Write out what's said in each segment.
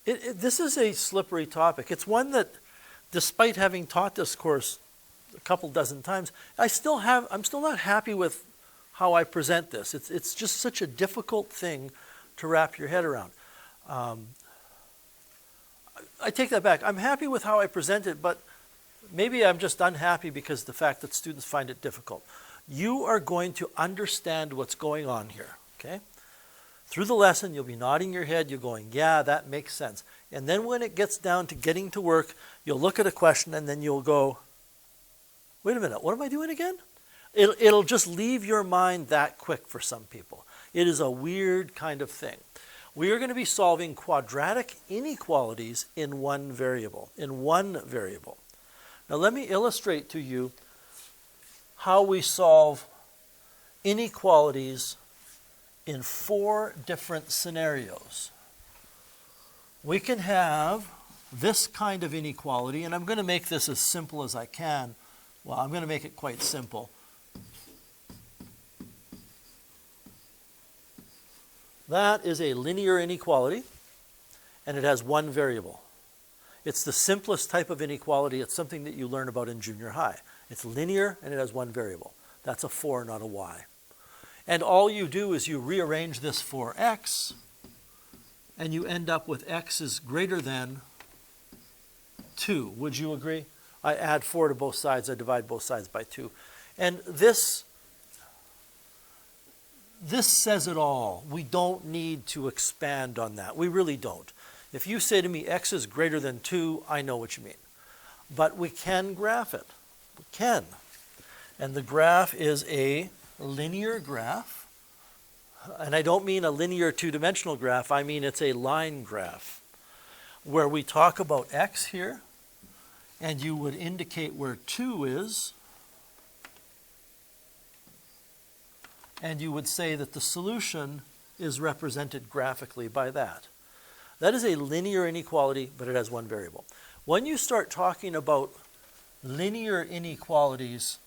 This is a slippery topic. It's one that, despite having taught this course a couple dozen times, I'm still not happy with how I present this. It's just such a difficult thing to wrap your head around. I take that back. I'm happy with how I present it, but maybe I'm just unhappy because of the fact that students find it difficult. You are going to understand what's going on here, okay? Through the lesson, you'll be nodding your head, you're going, yeah, that makes sense. And then when it gets down to getting to work, you'll look at a question and then you'll go, wait a minute, what am I doing again? It'll just leave your mind that quick for some people. It is a weird kind of thing. We are going to be solving quadratic inequalities in one variable. Now let me illustrate to you how we solve inequalities in 4 different scenarios. We can have this kind of inequality, and I'm going to make this as simple as I can. Well, I'm going to make it quite simple. That is a linear inequality, and it has one variable. It's the simplest type of inequality. It's something that you learn about in junior high. It's linear, and it has one variable. That's a 4, not a y. And all you do is you rearrange this for x, and you end up with x is greater than 2. Would you agree? I add 4 to both sides. I divide both sides by 2. And this says it all. We don't need to expand on that. We really don't. If you say to me x is greater than 2, I know what you mean. But we can graph it. We can. And the graph is a linear graph. And I don't mean a linear two-dimensional graph. I mean it's a line graph where we talk about x here, and you would indicate where 2 is, and you would say that the solution is represented graphically by that. That is a linear inequality, but it has one variable. When you start talking about linear inequalities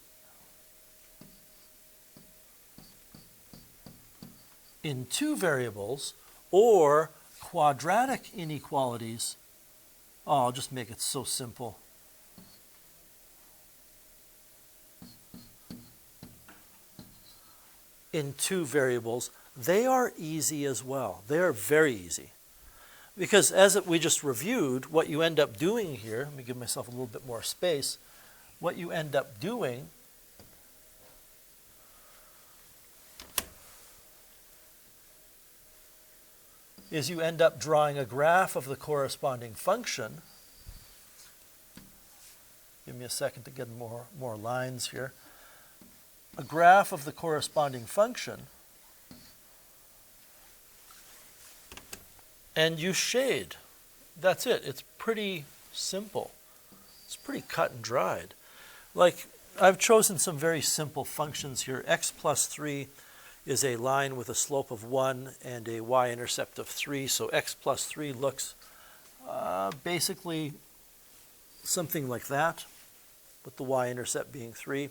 in 2 variables, or quadratic inequalities, oh, I'll just make it so simple. In 2 variables, they are easy as well. They are very easy. Because as we just reviewed, what you end up doing here, let me give myself a little bit more space, what you end up doing is you end up drawing a graph of the corresponding function. Give me a second to get more lines here. A graph of the corresponding function, and you shade. That's it. It's pretty simple. It's pretty cut and dried. Like, I've chosen some very simple functions here. X plus 3 is a line with a slope of 1 and a y-intercept of 3. So x plus 3 looks basically something like that, with the y-intercept being 3.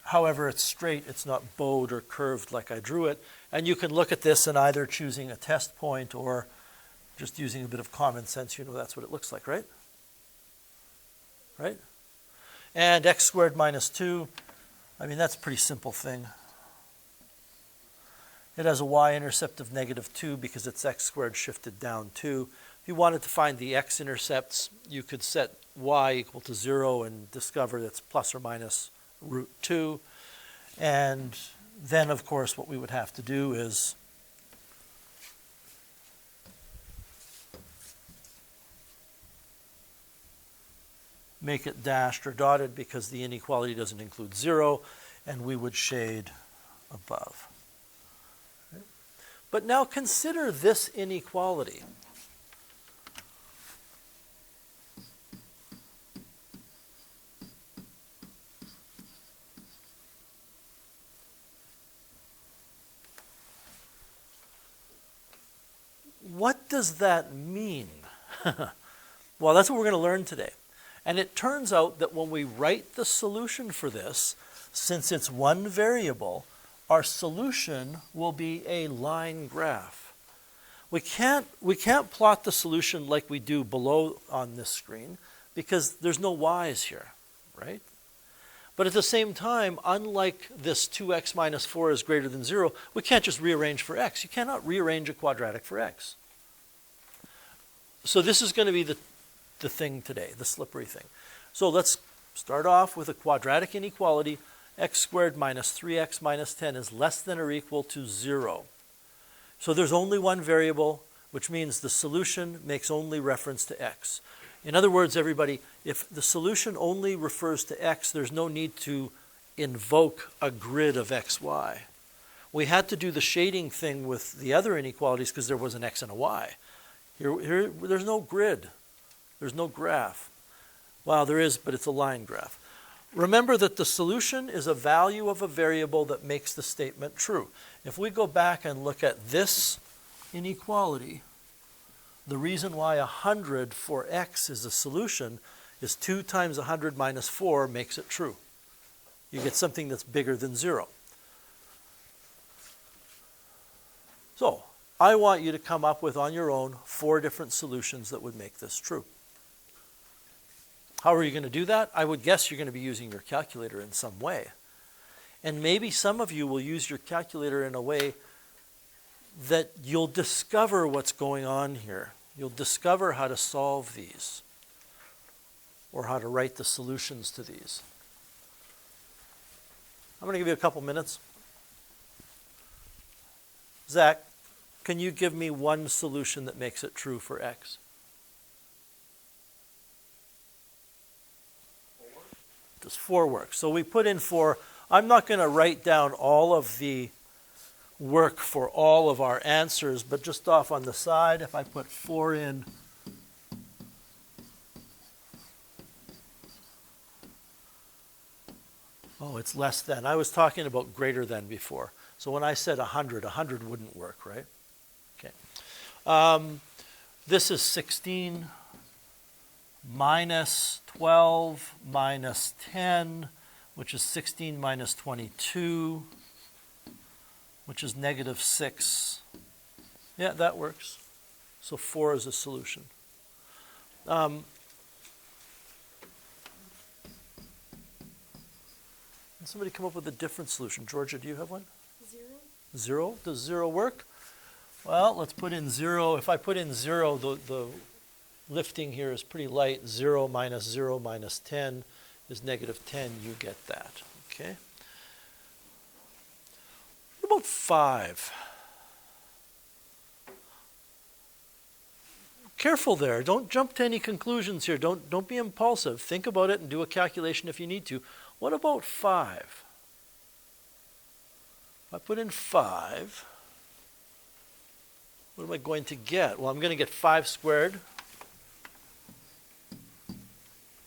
However, it's straight, it's not bowed or curved like I drew it. And you can look at this and either choosing a test point or just using a bit of common sense, you know that's what it looks like, right? Right? And x squared minus 2, I mean, that's a pretty simple thing. It has a y-intercept of negative 2 because it's x squared shifted down 2. If you wanted to find the x-intercepts, you could set y equal to 0 and discover that's plus or minus root 2. And then, of course, what we would have to do is make it dashed or dotted because the inequality doesn't include 0, and we would shade above. Okay. But now consider this inequality. What does that mean? Well, that's what we're going to learn today. And it turns out that when we write the solution for this, since it's one variable, our solution will be a line graph. We can't plot the solution like we do below on this screen because there's no y's here, right? But at the same time, unlike this 2x minus 4 is greater than 0, we can't just rearrange for x. You cannot rearrange a quadratic for x. So this is going to be the thing today, the slippery thing. So let's start off with a quadratic inequality. X squared minus 3x minus 10 is less than or equal to 0. So there's only one variable, which means the solution makes only reference to x. In other words, everybody, if the solution only refers to x, there's no need to invoke a grid of xy. We had to do the shading thing with the other inequalities because there was an x and a y. Here, there's no grid. There's no graph. Well, there is, but it's a line graph. Remember that the solution is a value of a variable that makes the statement true. If we go back and look at this inequality, the reason why 100 for x is a solution is 2 times 100 minus 4 makes it true. You get something that's bigger than 0. So, I want you to come up with on your own 4 different solutions that would make this true. How are you going to do that? I would guess you're going to be using your calculator in some way. And maybe some of you will use your calculator in a way that you'll discover what's going on here. You'll discover how to solve these or how to write the solutions to these. I'm going to give you a couple minutes. Zach, can you give me one solution that makes it true for x? Does 4 work? So we put in 4. I'm not going to write down all of the work for all of our answers, but just off on the side, if I put 4 in, oh, it's less than. I was talking about greater than before. So when I said 100, 100 wouldn't work, right? Okay. This is 16 minus 12 minus 10, which is 16 minus 22, which is negative 6. Yeah, that works. So 4 is a solution. Can somebody come up with a different solution? Georgia, do you have one? 0. 0? Does 0 work? Well, let's put in 0. If I put in 0, the lifting here is pretty light. 0 minus 10 is negative 10. You get that. Okay. What about 5? Careful there. Don't jump to any conclusions here. Don't be impulsive. Think about it and do a calculation if you need to. What about 5? If I put in 5, what am I going to get? Well, I'm going to get 5 squared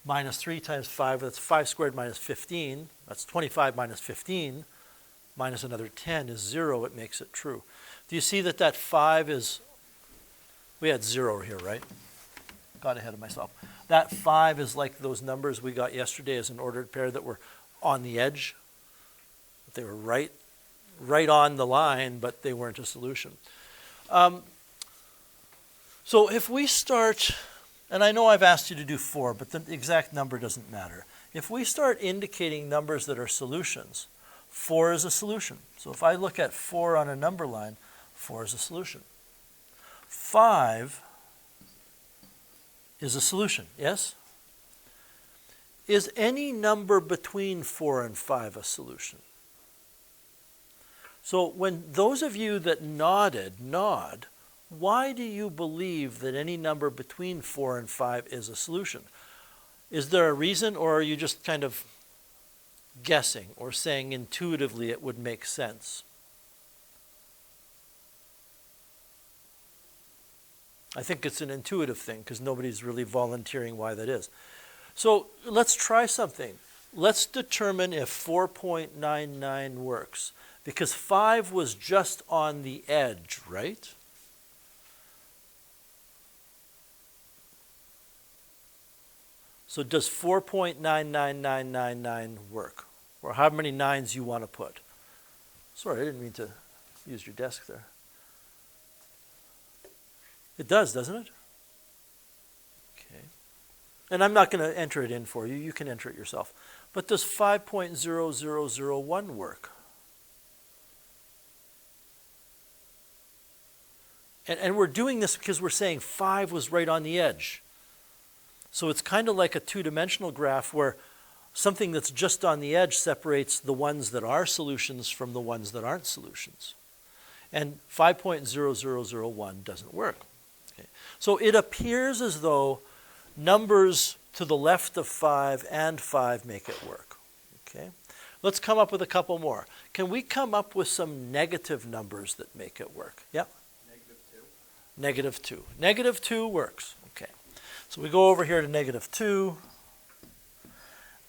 minus 3 times 5. That's 5 squared minus 15. That's 25 minus 15 minus another 10 is 0. It makes it true. Do you see that that 5 is, we had 0 here, right? Got ahead of myself. That 5 is like those numbers we got yesterday as an ordered pair that were on the edge. They were right on the line, but they weren't a solution. So if we start, and I know I've asked you to do 4, but the exact number doesn't matter. If we start indicating numbers that are solutions, 4 is a solution. So if I look at 4 on a number line, 4 is a solution. 5 is a solution, yes? Is any number between 4 and 5 a solution? So when those of you that nodded, nod, why do you believe that any number between 4 and 5 is a solution? Is there a reason, or are you just kind of guessing or saying intuitively it would make sense? I think it's an intuitive thing because nobody's really volunteering why that is. So let's try something. Let's determine if 4.99 works. Because 5 was just on the edge, right? So does 4.99999 work? Or how many nines you want to put? Sorry, I didn't mean to use your desk there. It does, doesn't it? Okay. And I'm not going to enter it in for you. You can enter it yourself. But does 5.0001 work? And we're doing this because we're saying 5 was right on the edge. So it's kind of like a two-dimensional graph where something that's just on the edge separates the ones that are solutions from the ones that aren't solutions. And 5.0001 doesn't work. Okay. So it appears as though numbers to the left of 5 and 5 make it work. Okay. Let's come up with a couple more. Can we come up with some negative numbers that make it work? Yeah? Negative 2. Negative 2 works. Okay. So we go over here to negative 2.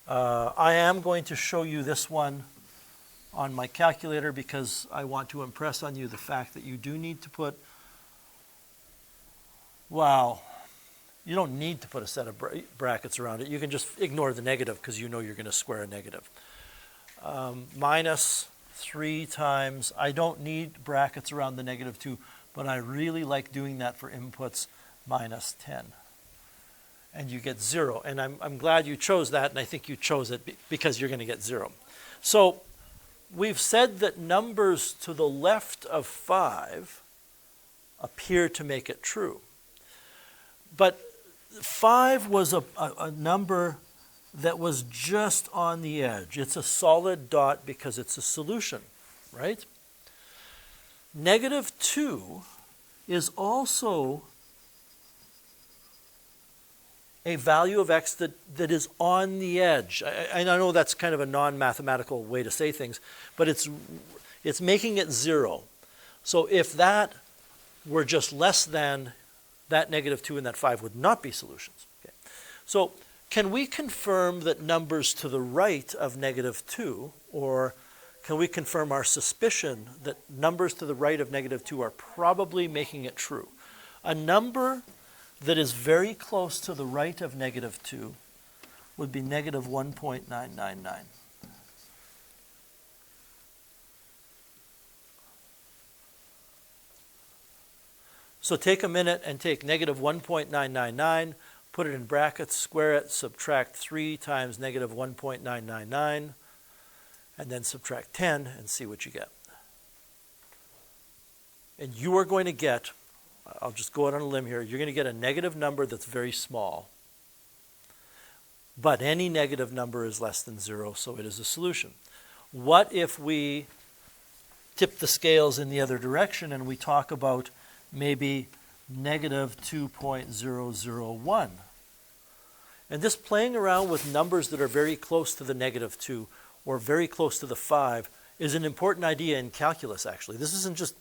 I am going to show you this one on my calculator because I want to impress on you the fact that you do need to put, well, you don't need to put a set of brackets around it. You can just ignore the negative because you know you're going to square a negative. Minus 3 times, I don't need brackets around the negative 2, but I really like doing that for inputs, minus 10. And you get 0. And I'm glad you chose that, and I think you chose it because you're going to get 0. So we've said that numbers to the left of 5 appear to make it true. But 5 was a number that was just on the edge. It's a solid dot because it's a solution, right? Negative 2 is also a value of x that is on the edge. I know that's kind of a non-mathematical way to say things, but it's making it 0. So if that were just less than that negative 2 and that 5 would not be solutions. Okay. So can we confirm that numbers to the right of negative 2, or can we confirm our suspicion that numbers to the right of negative 2 are probably making it true? A number that is very close to the right of negative 2 would be negative 1.999. So take a minute and take negative 1.999, put it in brackets, square it, subtract 3 times negative 1.999, and then subtract 10 and see what you get. And you are going to get, I'll just go out on a limb here, you're going to get a negative number that's very small. But any negative number is less than 0, so it is a solution. What if we tip the scales in the other direction and we talk about maybe negative 2.001? And this playing around with numbers that are very close to the negative 2 or very close to the 5 is an important idea in calculus, actually. This isn't just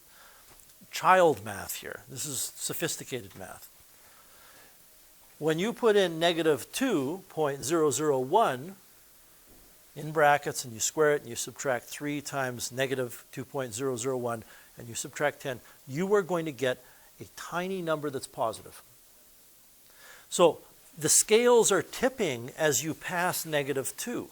child math here. This is sophisticated math. When you put in negative 2.001 in brackets and you square it and you subtract 3 times negative 2.001 and you subtract 10, you are going to get a tiny number that's positive. So the scales are tipping as you pass negative 2.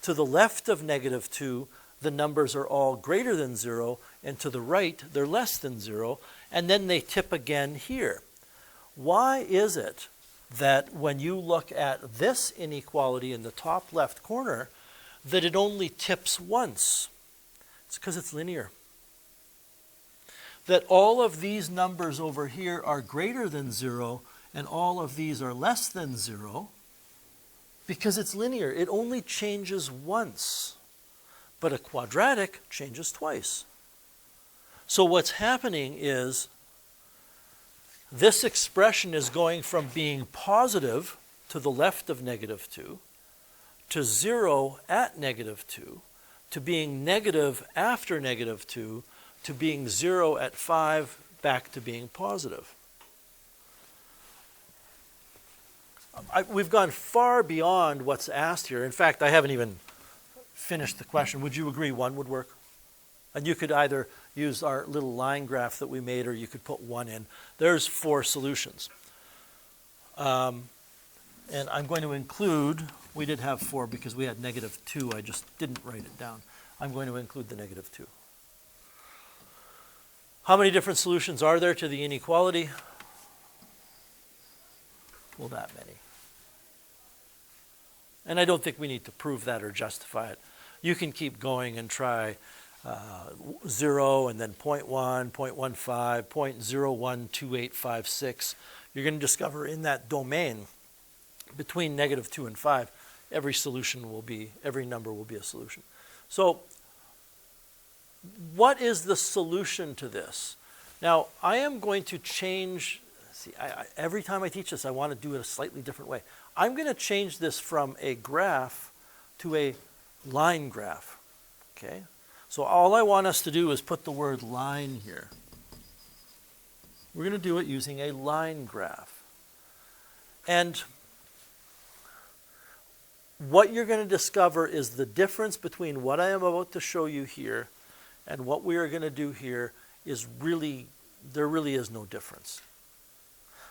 To the left of negative 2, the numbers are all greater than 0, and to the right, they're less than 0, and then they tip again here. Why is it that when you look at this inequality in the top left corner, that it only tips once? It's because it's linear. That all of these numbers over here are greater than 0, and all of these are less than 0, because it's linear. It only changes once. But a quadratic changes twice. So what's happening is this expression is going from being positive to the left of negative 2 to 0 at negative 2 to being negative after negative 2 to being 0 at 5 back to being positive. We've gone far beyond what's asked here. In fact, I haven't even finished the question. Would you agree 1 would work? And you could either use our little line graph that we made, or you could put 1 in. There's 4 solutions. And I'm going to include, we did have 4 because we had negative 2. I just didn't write it down. I'm going to include the negative 2. How many different solutions are there to the inequality? equal that many. And I don't think we need to prove that or justify it. You can keep going and try 0 and then 0.1, 0.15, 0.012856. You're going to discover in that domain between -2 and 5, every number will be a solution. So what is the solution to this? Now, I am going to change, every time I teach this, I want to do it a slightly different way. I'm going to change this from a graph to a line graph, okay? So all I want us to do is put the word line here. We're going to do it using a line graph. And what you're going to discover is the difference between what I am about to show you here and what we are going to do here is there really is no difference.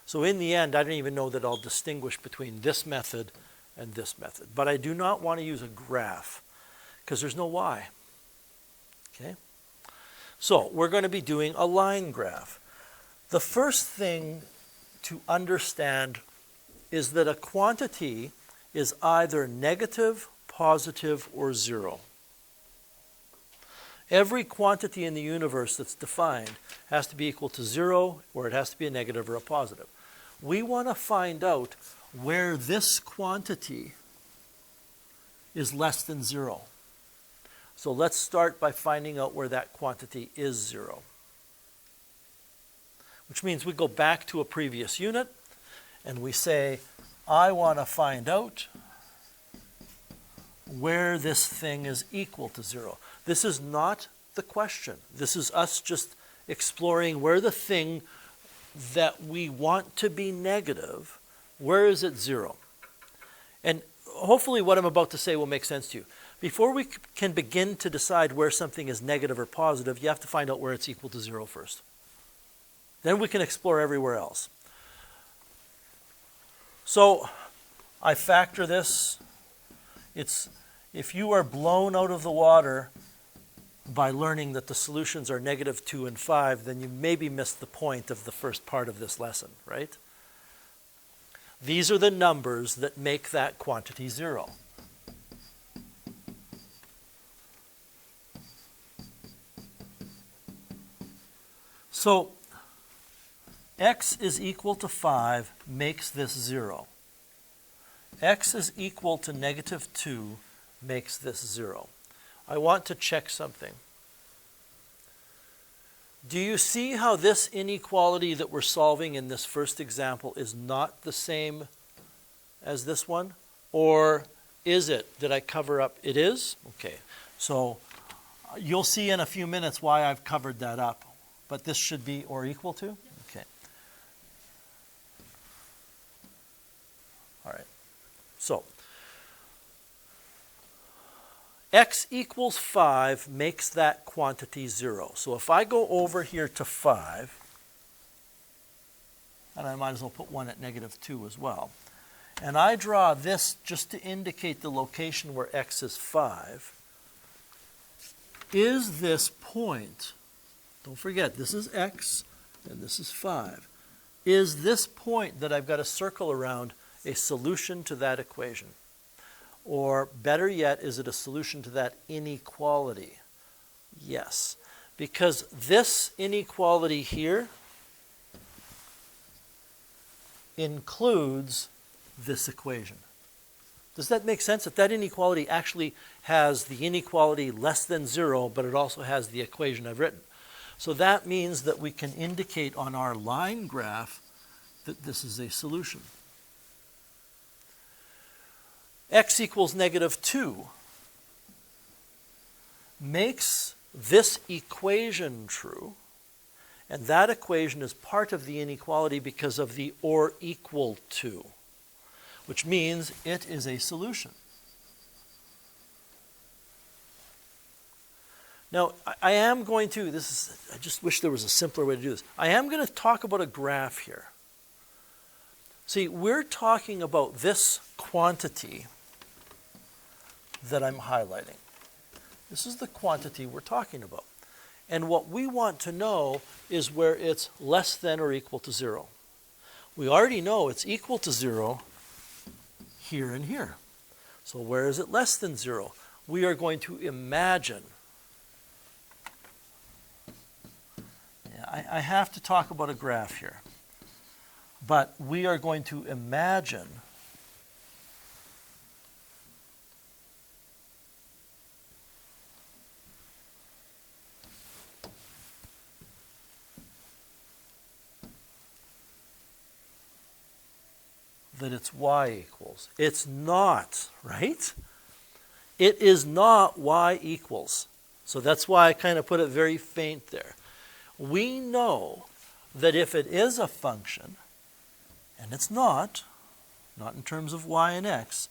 So in the end, I don't even know that I'll distinguish between this method and this method. But I do not want to use a graph because there's no y. Okay? So we're going to be doing a line graph. The first thing to understand is that a quantity is either negative, positive, or 0. Every quantity in the universe that's defined has to be equal to 0, or it has to be a negative or a positive. We want to find out where this quantity is less than 0. So let's start by finding out where that quantity is 0. Which means we go back to a previous unit and we say, I want to find out where this thing is equal to 0. This is not the question. This is us just exploring where the thing that we want to be negative, where is it 0? And hopefully what I'm about to say will make sense to you. Before we can begin to decide where something is negative or positive, you have to find out where it's equal to 0 first. Then we can explore everywhere else. So I factor this. If you are blown out of the water by learning that the solutions are -2 and 5, then you maybe missed the point of the first part of this lesson, right? These are the numbers that make that quantity 0. So x is equal to 5 makes this 0. X is equal to -2 makes this 0. I want to check something. Do you see how this inequality that we're solving in this first example is not the same as this one? Or is it? Did I cover up? It is? Okay. So you'll see in a few minutes why I've covered that up. But this should be or equal to? Okay. All right. So x equals 5 makes that quantity 0. So if I go over here to 5, and I might as well put 1 at -2 as well, and I draw this just to indicate the location where x is 5, is this point, don't forget this is x and this is 5, is this point that I've got a circle around a solution to that equation? Or better yet, is it a solution to that inequality? Yes, because this inequality here includes this equation. Does that make sense? That inequality actually has the inequality less than 0, but it also has the equation I've written. So that means that we can indicate on our line graph that this is a solution. X equals -2 makes this equation true, and that equation is part of the inequality because of the or equal to, which means it is a solution. Now, I am going to, I just wish there was a simpler way to do this. I am going to talk about a graph here. See, we're talking about this quantity that I'm highlighting. This is the quantity we're talking about. And what we want to know is where it's less than or equal to 0. We already know it's equal to 0 here and here. So where is it less than 0? We are going to imagine. Yeah, I have to talk about a graph here. But we are going to imagine that it's y equals. It's not, right? It is not y equals. So that's why I kind of put it very faint there. We know that if it is a function, and it's not in terms of y and x,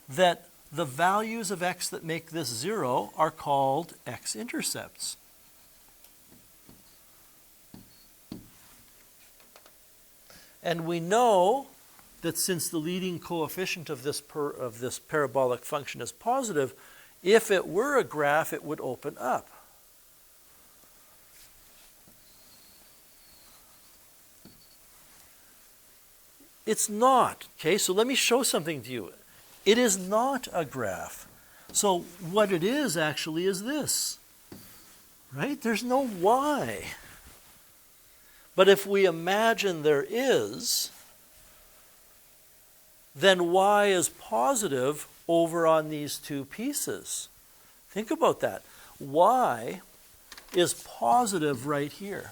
that the values of x that make this 0 are called x-intercepts. And we know that since the leading coefficient of this parabolic function is positive, if it were a graph, it would open up. It's not, okay? So let me show something to you. It is not a graph. So what it is actually is this, right? There's no y. But if we imagine there is, then y is positive over on these two pieces. Think about that. Y is positive right here.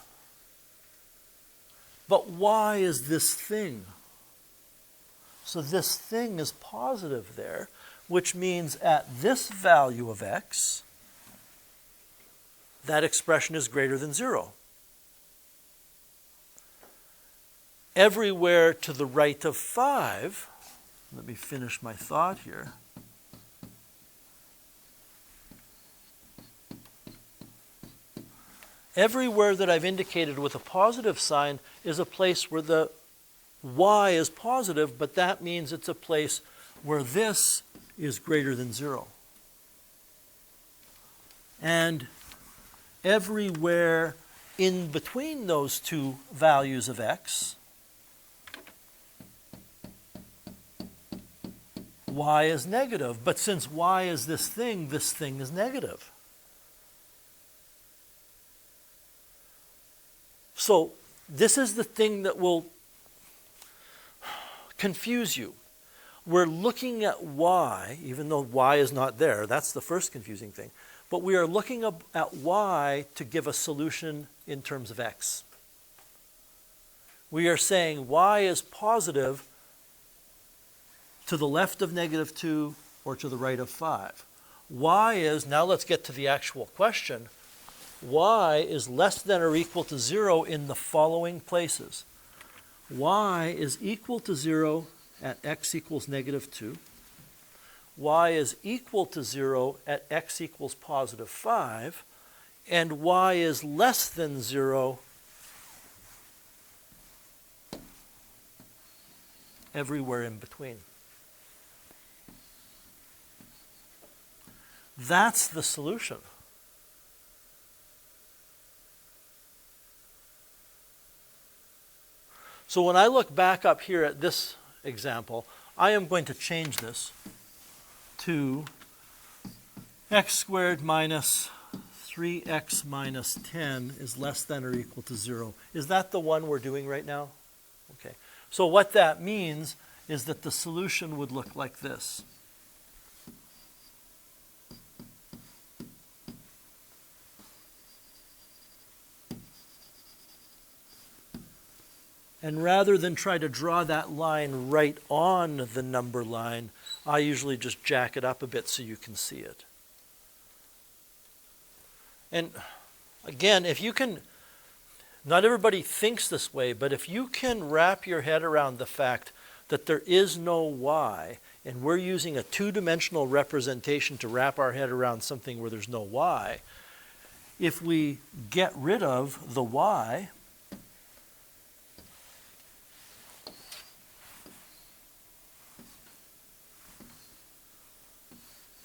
But y is this thing. So this thing is positive there, which means at this value of x, that expression is greater than 0. Everywhere to the right of 5, let me finish my thought here. Everywhere that I've indicated with a positive sign is a place where the y is positive, but that means it's a place where this is greater than 0. And everywhere in between those two values of x, y is negative. But since y is this thing is negative. So this is the thing that will confuse you. We're looking at y, even though y is not there. That's the first confusing thing. But we are looking at y to give a solution in terms of x. We are saying y is positive to the left of -2 or to the right of 5. Y is, now let's get to the actual question, y is less than or equal to 0 in the following places. Y is equal to 0 at x equals -2. Y is equal to 0 at x equals +5. And y is less than 0 everywhere in between. That's the solution. So when I look back up here at this example, I am going to change this to x squared minus 3x minus 10 is less than or equal to 0. Is that the one we're doing right now? Okay. So what that means is that the solution would look like this. And rather than try to draw that line right on the number line, I usually just jack it up a bit so you can see it. And again, if you can, not everybody thinks this way, but if you can wrap your head around the fact that there is no y, and we're using a two-dimensional representation to wrap our head around something where there's no y, if we get rid of the y,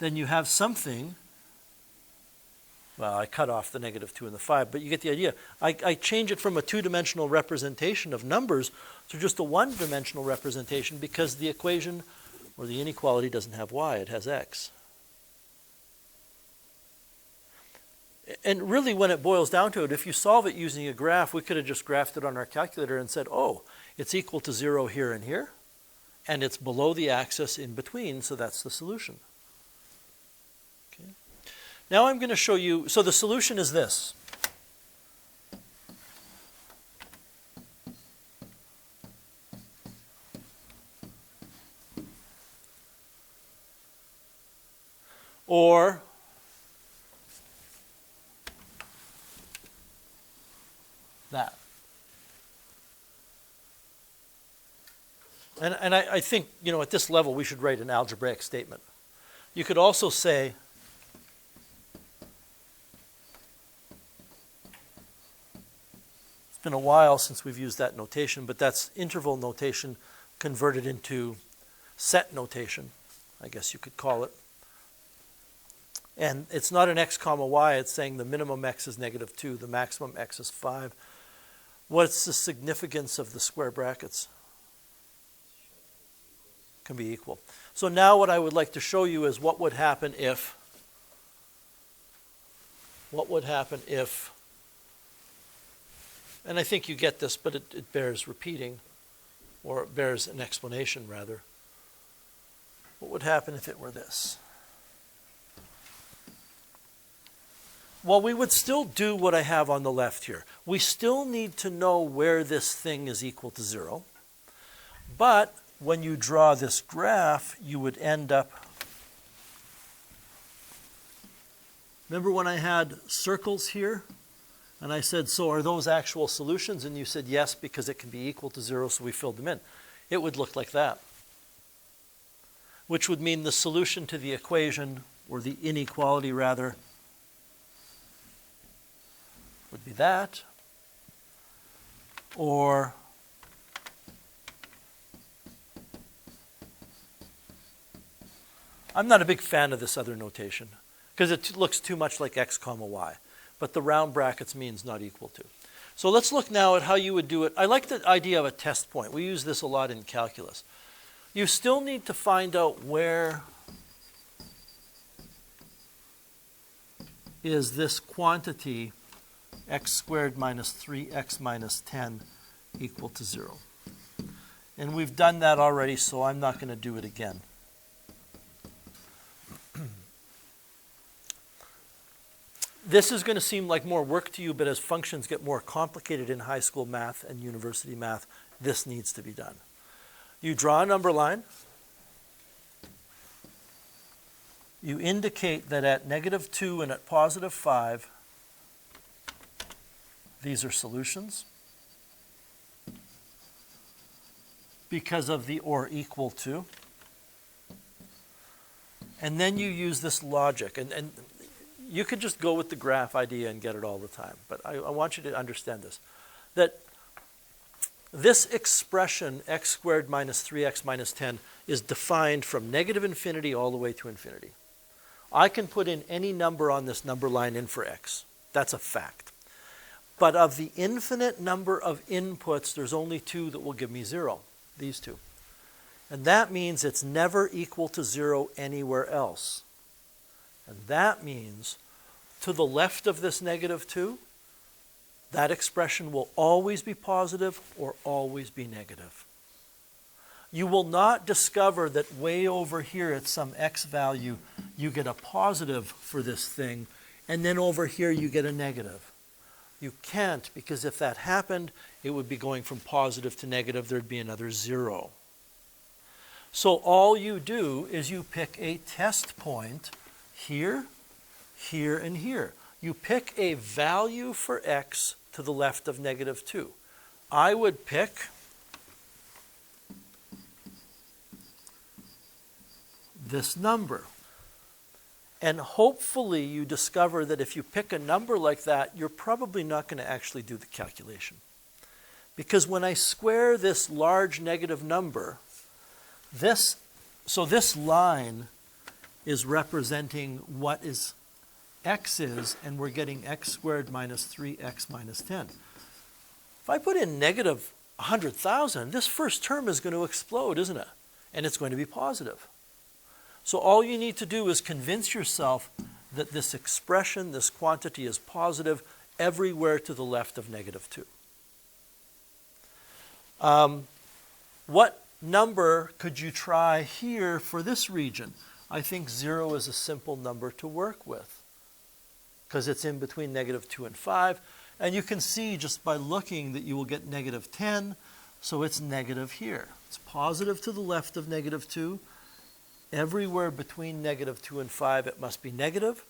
then you have something, Well, I cut off the -2 and the 5, but you get the idea. I change it from a two-dimensional representation of numbers to just a one-dimensional representation because the equation or the inequality doesn't have y, it has x. And really, when it boils down to it, if you solve it using a graph, we could have just graphed it on our calculator and said, oh, it's equal to 0 here and here, and it's below the axis in between, so that's the solution. Okay. Now I'm going to show you, so the solution is this. Or that. And I think, you know, at this level we should write an algebraic statement. You could also say it's been a while since we've used that notation, but that's interval notation converted into set notation, I guess you could call it. And it's not an x comma y, it's saying the minimum x is -2, the maximum x is 5. What's the significance of the square brackets? Can be equal. So now what I would like to show you is what would happen if, and I think you get this, but it bears repeating, or it bears an explanation rather. What would happen if it were this? Well, we would still do what I have on the left here. We still need to know where this thing is equal to 0. But when you draw this graph, you would end up... Remember when I had circles here? And I said, so are those actual solutions? And you said yes, because it can be equal to 0, so we filled them in. It would look like that. Which would mean the solution to the equation, or the inequality rather, would be that, or I'm not a big fan of this other notation because it looks too much like x comma y, but the round brackets means not equal to. So let's look now at how you would do it. I like the idea of a test point. We use this a lot in calculus. You still need to find out where is this quantity x squared minus 3x minus 10 equal to 0. And we've done that already, so I'm not going to do it again. This is going to seem like more work to you, but as functions get more complicated in high school math and university math, this needs to be done. You draw a number line. You indicate that at -2 and at +5, these are solutions because of the or equal to. And then you use this logic. And you could just go with the graph idea and get it all the time. But I want you to understand this. That this expression, x squared minus 3x minus 10, is defined from -infinity all the way to infinity. I can put in any number on this number line in for x. That's a fact. But of the infinite number of inputs, there's only 2 that will give me 0, these 2. And that means it's never equal to 0 anywhere else. And that means to the left of this -2, that expression will always be positive or always be negative. You will not discover that way over here at some x value, you get a positive for this thing, and then over here you get a negative. You can't, because if that happened, it would be going from positive to negative. There'd be another 0. So all you do is you pick a test point here, here, and here. You pick a value for x to the left of -2. I would pick this number. And hopefully you discover that if you pick a number like that, you're probably not going to actually do the calculation. Because when I square this large negative number, this line is representing what is x is, and we're getting x squared minus 3x minus 10. If I put in negative 100,000, this first term is going to explode, isn't it? And it's going to be positive. So all you need to do is convince yourself that this expression, this quantity, is positive everywhere to the left of negative 2. What number could you try here for this region? I think 0 is a simple number to work with because it's in between negative 2 and 5. And you can see just by looking that you will get negative 10, so it's negative here. It's positive to the left of negative 2. Everywhere between negative 2 and 5, it must be negative.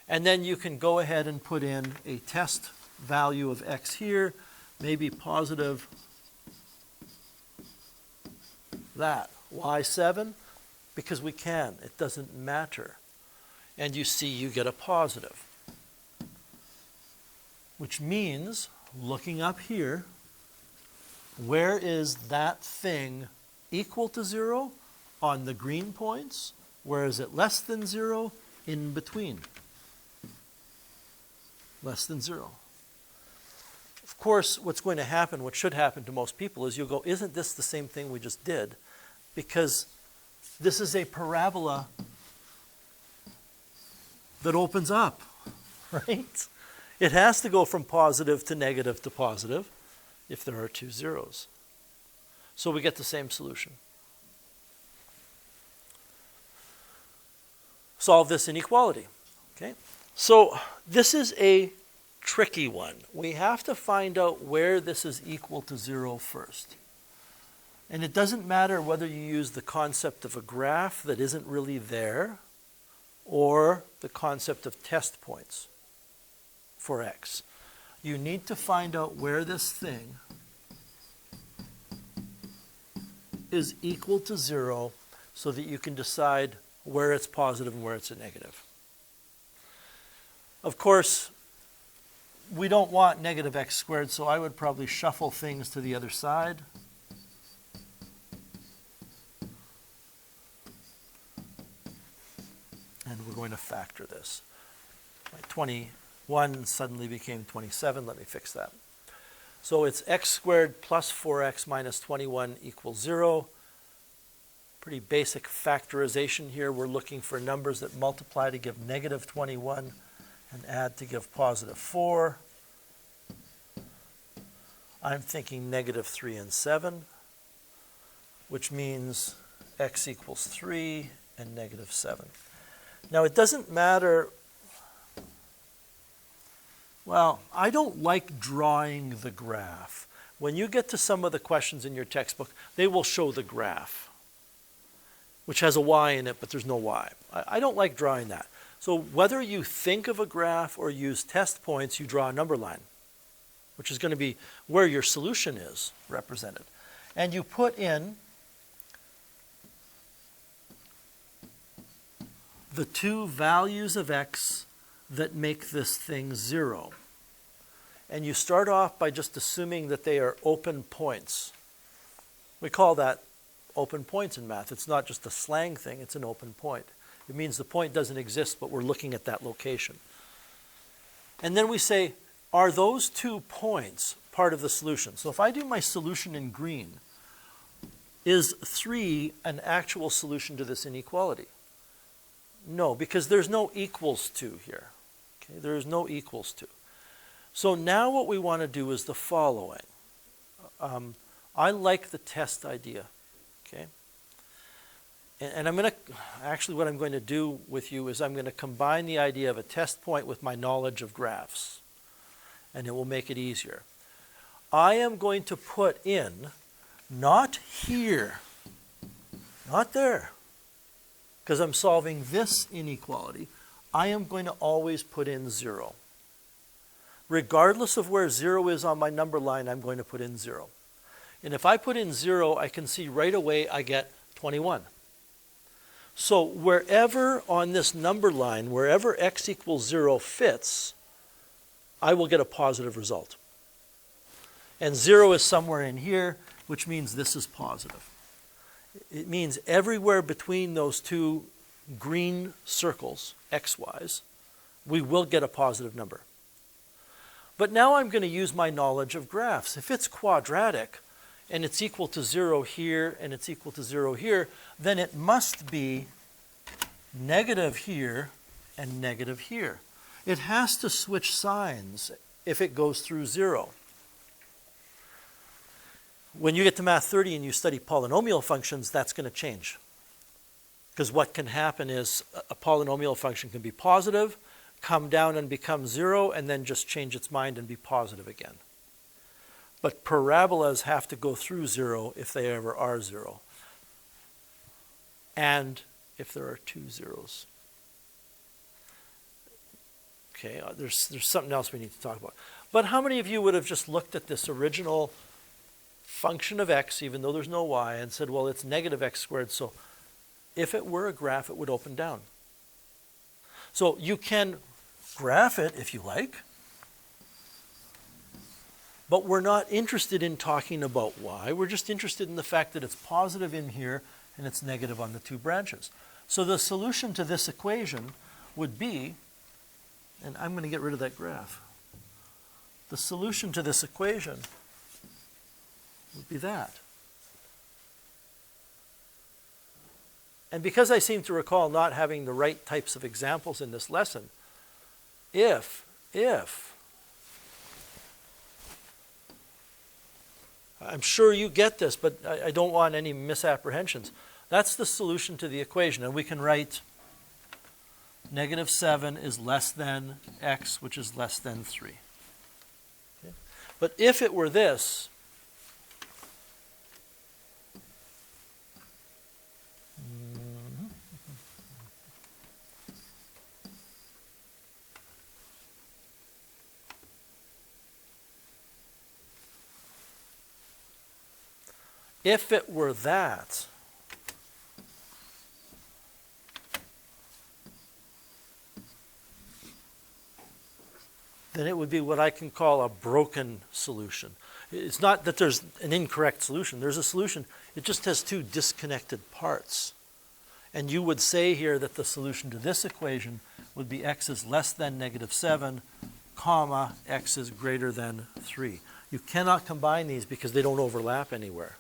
And then you can go ahead and put in a test value of x here, maybe positive that, y7, because we can. It doesn't matter. And you see you get a positive, which means, looking up here, where is that thing equal to 0? On the green points. Where is it less than 0? In between. Less than 0. Of course, what's going to happen, what should happen to most people, is you'll go, isn't this the same thing we just did? Because this is a parabola that opens up, right? It has to go from positive to positive if there are two zeros. So we get the same solution. Solve this inequality. Okay? So this is a tricky one. We have to find out where this is equal to 0 first. And it doesn't matter whether you use the concept of a graph that isn't really there or the concept of test points for x. You need to find out where this thing is equal to 0 so that you can decide where it's positive and where it's a negative. Of course, we don't want negative x squared, so I would probably shuffle things to the other side. And we're going to factor this. My 21 suddenly became 27. Let me fix that. So it's x squared plus 4x minus 21 equals 0. Pretty basic factorization here. We're looking for numbers that multiply to give negative 21 and add to give positive 4. I'm thinking negative 3 and 7, which means x equals 3 and negative 7. Now it doesn't matter, well, I don't like drawing the graph. When you get to some of the questions in your textbook, they will show the graph, which has a y in it, but there's no y. I don't like drawing that. So whether you think of a graph or use test points, you draw a number line, which is going to be where your solution is represented. And you put in the two values of x that make this thing 0. And you start off by just assuming that they are open points. We call that open points in math. It's not just a slang thing, it's an open point. It means the point doesn't exist, but we're looking at that location. And then we say, are those 2 points part of the solution? So if I do my solution in green, is 3 an actual solution to this inequality? No, because there's no equals to here. Okay, there is no equals to. So now what we want to do is the following. I like the test idea. Okay? And I'm going to, actually what I'm going to do with you is I'm going to combine the idea of a test point with my knowledge of graphs. And it will make it easier. I am going to put in, not here, not there, because I'm solving this inequality, I am going to always put in 0. Regardless of where 0 is on my number line, I'm going to put in 0. And if I put in 0, I can see right away I get 21. So wherever on this number line, wherever x equals 0 fits, I will get a positive result. And 0 is somewhere in here, which means this is positive. It means everywhere between those two green circles, xy's, We will get a positive number. But now I'm going to use my knowledge of graphs. If it's quadratic and it's equal to 0 here and it's equal to 0 here, then it must be negative here and negative here. It has to switch signs if it goes through 0. When you get to Math 30 and you study polynomial functions, that's going to change. Because what can happen is a polynomial function can be positive, come down and become 0, and then just change its mind and be positive again. But parabolas have to go through 0 if they ever are 0. And if there are 2 zeros. Okay, there's something else we need to talk about. But how many of you would have just looked at this original function of x, even though there's no y, and said, well, it's negative x squared, so if it were a graph, it would open down. So you can graph it if you like, but we're not interested in talking about y. We're just interested in the fact that it's positive in here and it's negative on the 2 branches. So the solution to this equation would be, and I'm going to get rid of that graph. The solution to this equation would be that. And because I seem to recall not having the right types of examples in this lesson, if I'm sure you get this, but I don't want any misapprehensions. That's the solution to the equation, and we can write negative 7 is less than x, which is less than 3. Okay? But if it were this, if it were that, then it would be what I can call a broken solution. It's not that there's an incorrect solution. There's a solution. It just has 2 disconnected parts. And you would say here that the solution to this equation would be x is less than negative 7, comma, x is greater than 3. You cannot combine these because they don't overlap anywhere.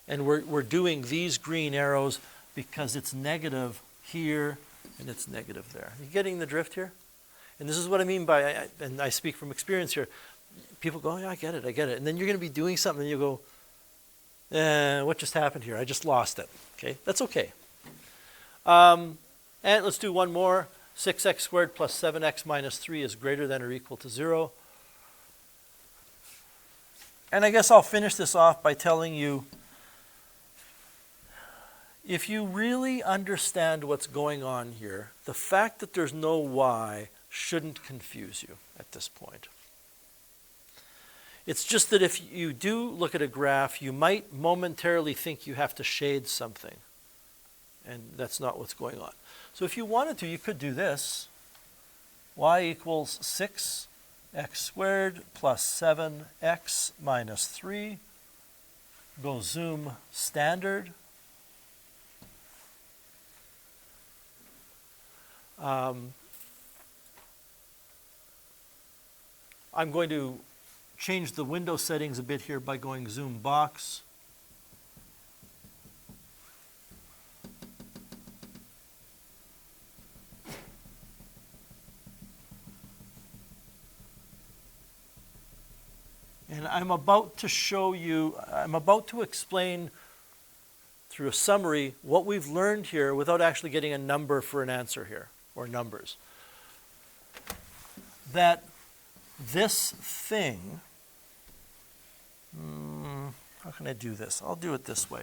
And we're doing these green arrows because it's negative here and it's negative there. Are you getting the drift here? And this is what I mean by, and I speak from experience here, people go, yeah, I get it. And then you're going to be doing something and you go, what just happened here? I just lost it. Okay, that's okay. And let's do one more. 6x squared plus 7x minus 3 is greater than or equal to 0. And I guess I'll finish this off by telling you, if you really understand what's going on here, the fact that there's no y shouldn't confuse you at this point. It's just that if you do look at a graph, you might momentarily think you have to shade something. And that's not what's going on. So if you wanted to, you could do this. Y equals 6x squared plus 7x minus 3. Go zoom standard. I'm going to change the window settings a bit here by going zoom box. And I'm about to show you, I'm about to explain through a summary what we've learned here without actually getting a number for an answer here, or numbers. That this thing, how can I do this? I'll do it this way.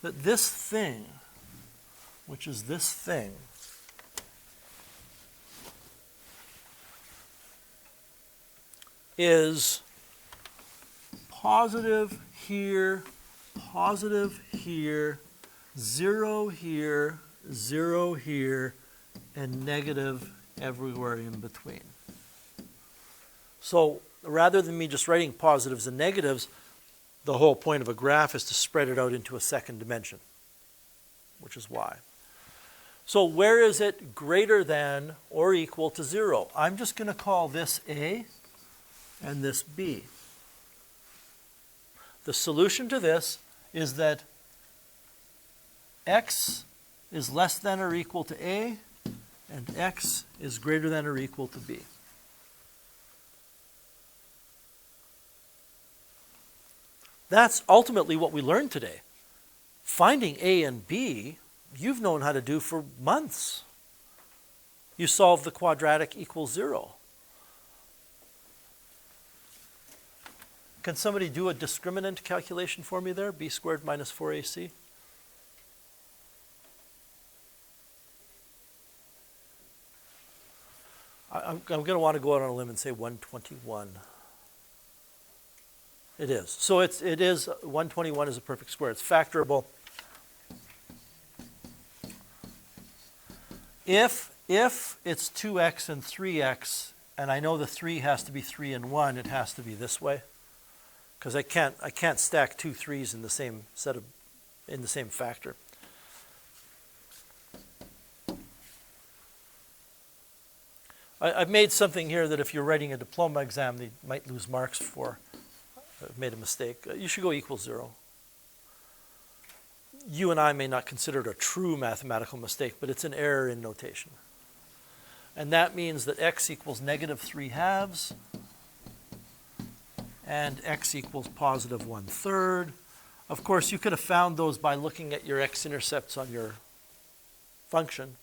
That this thing, which is this thing, is positive here, 0 here, 0 here, and negative everywhere in between. So rather than me just writing positives and negatives, the whole point of a graph is to spread it out into a second dimension, which is y. So where is it greater than or equal to 0? I'm just going to call this A and this B. The solution to this is that x is less than or equal to A and x is greater than or equal to B. That's ultimately what we learned today. Finding A and B, you've known how to do for months. You solve the quadratic equals 0. Can somebody do a discriminant calculation for me there? B squared minus 4AC. I'm going to want to go out on a limb and say 121. It is. So it is 121 is a perfect square. It's factorable. If it's 2x and 3x, and I know the 3 has to be 3 and 1, it has to be this way, because I can't stack two 3's in the same factor. I've made something here that if you're writing a diploma exam, they might lose marks for. I've made a mistake. You should go equals 0. You and I may not consider it a true mathematical mistake, but it's an error in notation. And that means that x equals negative 3/2 and x equals positive 1/3. Of course, you could have found those by looking at your x-intercepts on your function.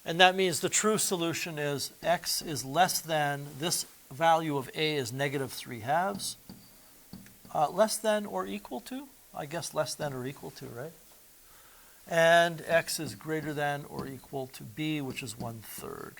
And that means the true solution is x is less than, this value of A is negative 3/2, less than or equal to, I guess less than or equal to, right? And x is greater than or equal to B, which is 1/3.